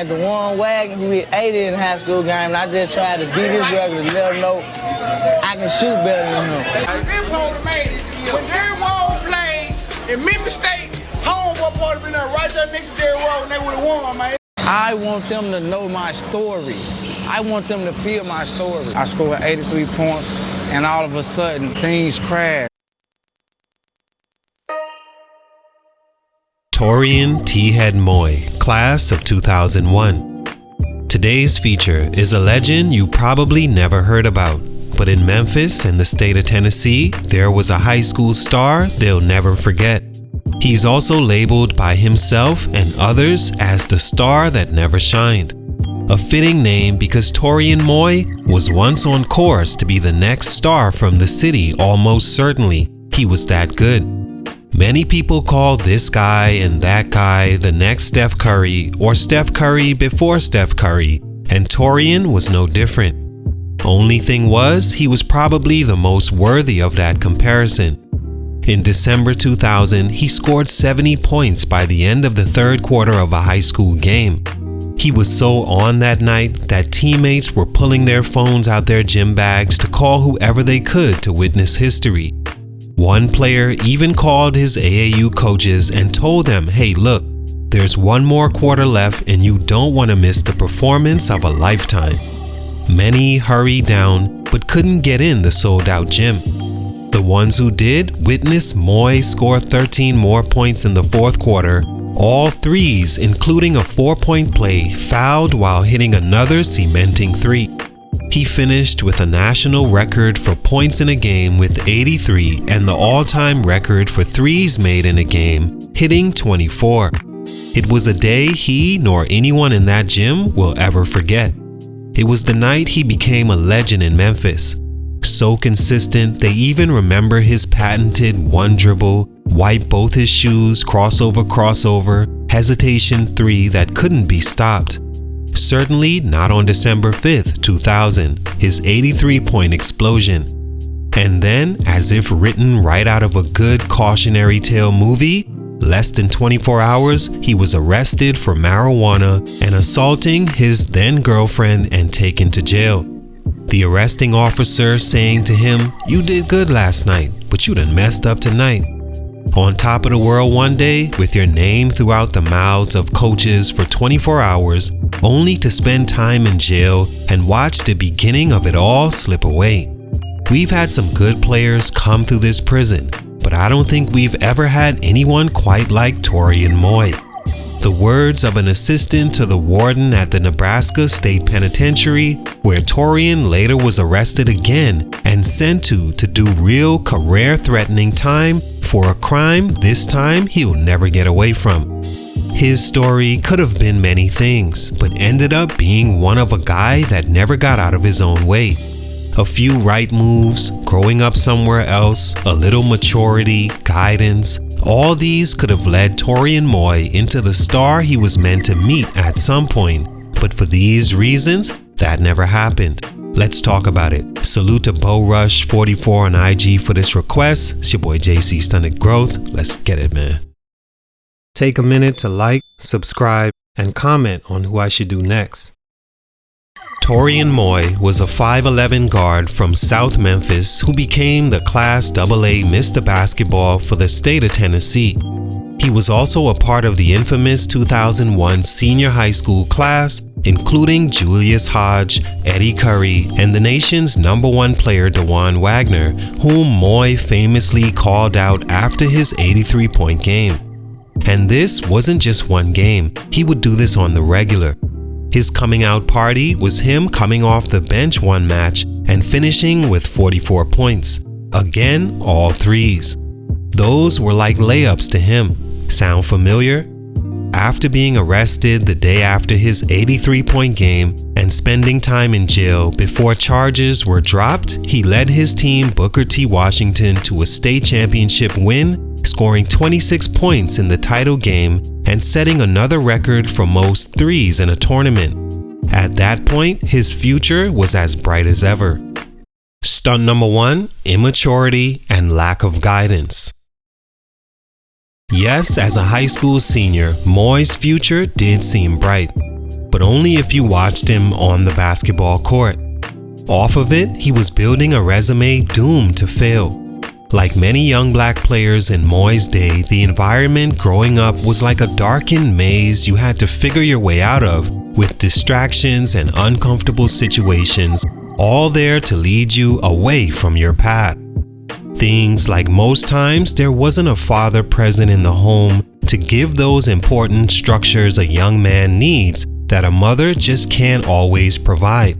At the one wagon who hit 80 in the high school game, and I just tried to beat his record to let him know I can shoot better than him. When Derrick Rose played in Memphis State, homeboy party been there right there next to Derrick Rose, and they would have won, man. I want them to know my story. I want them to feel my story. I scored 83 points, and all of a sudden, things crashed. Taurean T. Moy, class of 2001. Today's feature is a legend you probably never heard about, but in Memphis in the state of Tennessee, there was a high school star they'll never forget. He's also labeled by himself and others as the star that never shined. A fitting name because Taurean Moy was once on course to be the next star from the city, almost certainly. He was that good. Many people call this guy and that guy the next Steph Curry or Steph Curry before Steph Curry, and Taurean was no different. Only thing was, he was probably the most worthy of that comparison. In December 2000, he scored 70 points by the end of the third quarter of a high school game. He was so on that night that teammates were pulling their phones out their gym bags to call whoever they could to witness history. One player even called his AAU coaches and told them, hey look, there's one more quarter left and you don't want to miss the performance of a lifetime. Many hurried down but couldn't get in the sold-out gym. The ones who did witnessed Moy score 13 more points in the fourth quarter, all threes including a 4-point play fouled while hitting another cementing three. He finished with a national record for points in a game with 83 and the all-time record for threes made in a game, hitting 24. It was a day he nor anyone in that gym will ever forget. It was the night he became a legend in Memphis. So consistent, they even remember his patented one dribble, wipe both his shoes, crossover, hesitation three that couldn't be stopped. Certainly not on December 5th, 2000, his 83-point explosion. And then, as if written right out of a good cautionary tale movie, less than 24 hours, he was arrested for marijuana and assaulting his then girlfriend and taken to jail. The arresting officer saying to him, "You did good last night, but you done messed up tonight." On top of the world one day, with your name throughout the mouths of coaches for 24 hours, only to spend time in jail and watch the beginning of it all slip away. We've had some good players come through this prison, but I don't think we've ever had anyone quite like Taurean Moy. The words of an assistant to the warden at the Nebraska State Penitentiary, where Taurean later was arrested again and sent to do real career-threatening time for a crime this time he'll never get away from. His story could have been many things, but ended up being one of a guy that never got out of his own way. A few right moves, growing up somewhere else, a little maturity, guidance, all these could have led Taurean Moy into the star he was meant to meet at some point, but for these reasons, that never happened. Let's talk about it. Salute to BoRush44 on IG for this request. It's your boy JC Stunted Growth. Let's get it, man. Take a minute to like, subscribe, and comment on who I should do next. Taurean Moy was a 5'11" guard from South Memphis who became the Class AA Mr. Basketball for the state of Tennessee. He was also a part of the infamous 2001 senior high school class, including Julius Hodge, Eddie Curry, and the nation's #1 player DeJuan Wagner, whom Moy famously called out after his 83-point game. And this wasn't just one game, he would do this on the regular. His coming out party was him coming off the bench one match and finishing with 44 points. Again, all threes. Those were like layups to him. Sound familiar? After being arrested the day after his 83-point game and spending time in jail before charges were dropped, he led his team Booker T. Washington to a state championship win, scoring 26 points in the title game and setting another record for most threes in a tournament. At that point, his future was as bright as ever. Stunt number 1, immaturity and lack of guidance. Yes, as a high school senior, Moy's future did seem bright. but only if you watched him on the basketball court. Off of it, he was building a resume doomed to fail. Like many young black players in Moy's day, the environment growing up was like a darkened maze you had to figure your way out of, with distractions and uncomfortable situations, all there to lead you away from your path. Things like most times there wasn't a father present in the home to give those important structures a young man needs that a mother just can't always provide.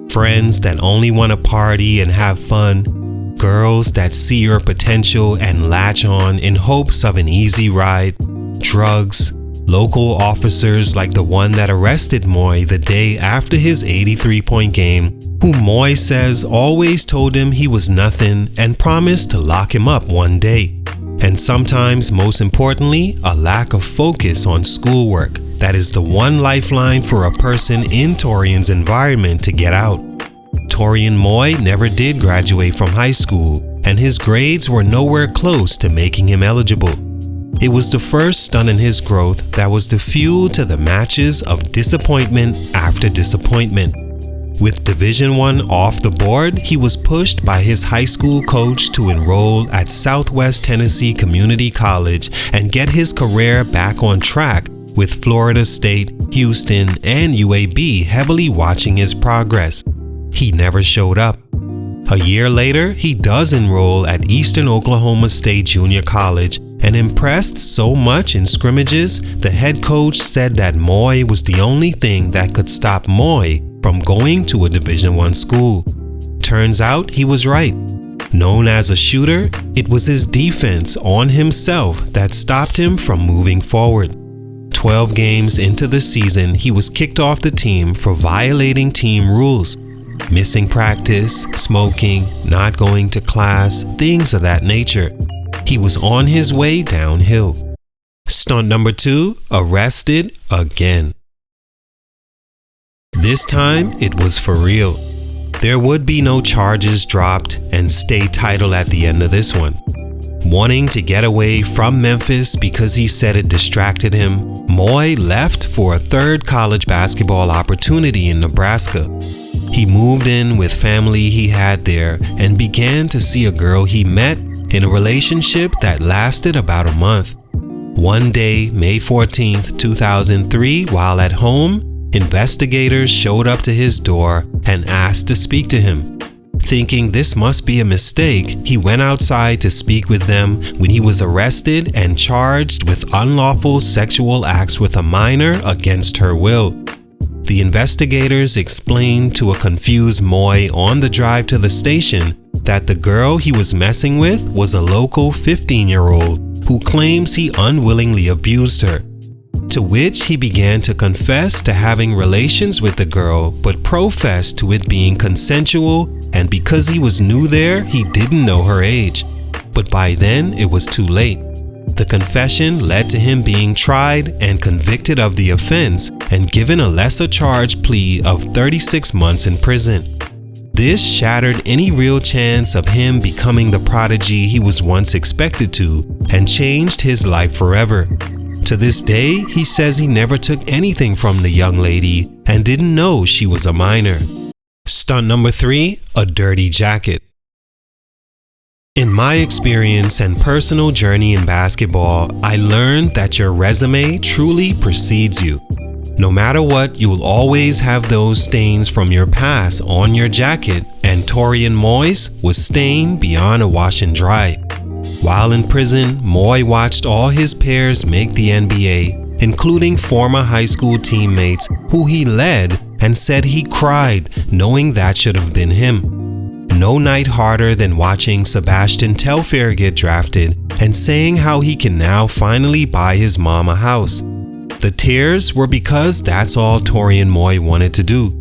Friends that only want to party and have fun, girls that see your potential and latch on in hopes of an easy ride, drugs, local officers like the one that arrested Moy the day after his 83-point game, who Moy says always told him he was nothing and promised to lock him up one day. And sometimes, most importantly, a lack of focus on schoolwork that is the one lifeline for a person in Taurean's environment to get out. Taurean Moy never did graduate from high school, and his grades were nowhere close to making him eligible. It was the first stunt in his growth that was the fuel to the matches of disappointment after disappointment. With Division I off the board, he was pushed by his high school coach to enroll at Southwest Tennessee Community College and get his career back on track, with Florida State, Houston, and UAB heavily watching his progress. He never showed up. A year later, he does enroll at Eastern Oklahoma State Junior College and impressed so much in scrimmages, the head coach said that Moy was the only thing that could stop Moy from going to a Division I school. Turns out he was right. Known as a shooter, it was his defense on himself that stopped him from moving forward. 12 games into the season, he was kicked off the team for violating team rules. Missing practice, smoking, not going to class, things of that nature. He was on his way downhill. Stunt number 2, arrested again. This time, it was for real. There would be no charges dropped and state title at the end of this one. Wanting to get away from Memphis because he said it distracted him, Moy left for a third college basketball opportunity in Nebraska. He moved in with family he had there and began to see a girl he met in a relationship that lasted about a month. One day, May 14th, 2003, while at home, investigators showed up to his door and asked to speak to him. Thinking this must be a mistake, he went outside to speak with them when he was arrested and charged with unlawful sexual acts with a minor against her will. The investigators explained to a confused Moy on the drive to the station that the girl he was messing with was a local 15-year-old who claims he unwillingly abused her. To which he began to confess to having relations with the girl, but professed to it being consensual, and because he was new there, he didn't know her age. But by then, it was too late. The confession led to him being tried and convicted of the offense and given a lesser charge plea of 36 months in prison. This shattered any real chance of him becoming the prodigy he was once expected to and changed his life forever. To this day, he says he never took anything from the young lady and didn't know she was a minor. Stunt number 3, a dirty jacket. In my experience and personal journey in basketball, I learned that your resume truly precedes you. No matter what, you'll always have those stains from your past on your jacket, and Taurean Moy's was stained beyond a wash and dry. While in prison, Moy watched all his peers make the NBA, including former high school teammates who he led, and said he cried knowing that should have been him. No night harder than watching Sebastian Telfair get drafted and saying how he can now finally buy his mom a house. The tears were because that's all Taurean Moy wanted to do.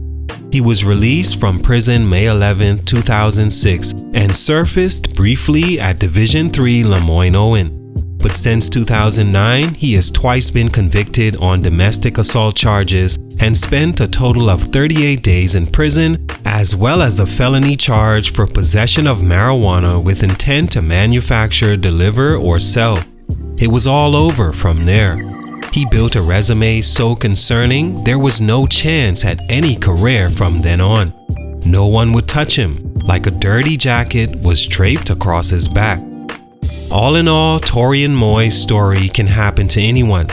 He was released from prison May 11, 2006 and surfaced briefly at Division III Lemoyne-Owen. But since 2009, he has twice been convicted on domestic assault charges and spent a total of 38 days in prison, as well as a felony charge for possession of marijuana with intent to manufacture, deliver, or sell. It was all over from there. He built a resume so concerning there was no chance at any career from then on. No one would touch him, like a dirty jacket was draped across his back. All in all, Taurean Moy's story can happen to anyone.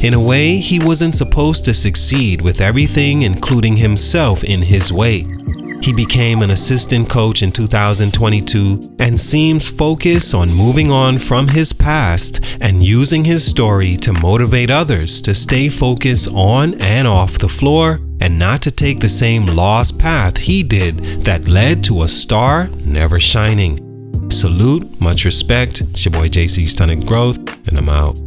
In a way, he wasn't supposed to succeed with everything, including himself, in his way. He became an assistant coach in 2022 and seems focused on moving on from his past and using his story to motivate others to stay focused on and off the floor and not to take the same lost path he did that led to a star never shining. Salute, much respect. It's your boy JC Stunted Growth, and I'm out.